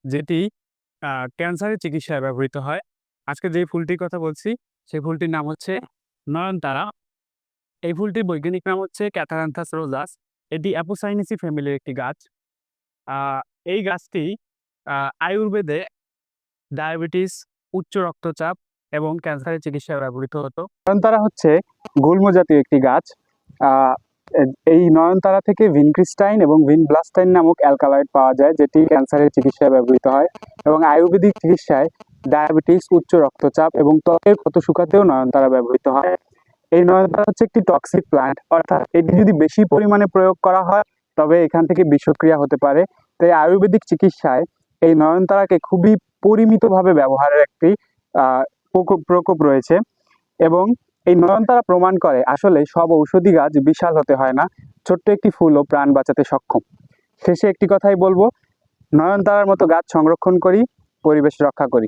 যেটি ক্যান্সারের চিকিৎসায় ব্যবহৃত হয়। আজকে যে ফুলটির কথা বলছি, সেই ফুলটির নাম হচ্ছে নয়নতারা। এই ফুলটির বৈজ্ঞানিক নাম হচ্ছে ক্যাথারান্থাস রোজাস। এটি অ্যাপোসাইনেসি ফ্যামিলির একটি গাছ। আ এই গাছটি আয়ুর্বেদে ডায়াবেটিস, উচ্চ রক্তচাপ এবং ক্যান্সারের চিকিৎসায় ব্যবহৃত হতো। নয়নতারা হচ্ছে গুল্ম জাতীয় একটি গাছ। আহ, এই নয়নতারা থেকে ভিনক্রিস্টাইন এবং ভিনব্লাস্টাইন নামক অ্যালকালয়েড পাওয়া যায়, যেটি ক্যান্সারের চিকিৎসায় ব্যবহৃত হয় এবং আয়ুর্বেদিক চিকিৎসায় ডায়াবেটিস, উচ্চ রক্তচাপ এবং ত্বকের ক্ষত শুকাতেও নয়নতারা ব্যবহৃত হয়। এই নয়নতারা হচ্ছে একটি টক্সিক প্ল্যান্ট, অর্থাৎ এটি যদি বেশি পরিমাণে প্রয়োগ করা হয় তবে এখান থেকে বিষক্রিয়া হতে পারে। তাই আয়ুর্বেদিক চিকিৎসায় এই নয়নতারাকে খুবই পরিমিতভাবে ব্যবহারের একটি প্রকোপ রয়েছে। এবং এই নয়নতারা প্রমাণ করে আসলে সব ঔষধি গাছ বিশাল হতে হয় না, ছোট্ট একটি ফুলও প্রাণ বাঁচাতে সক্ষম। শেষে একটি কথাই বলবো, নয়নতারার মতো গাছ সংরক্ষণ করি, পরিবেশ রক্ষা করি।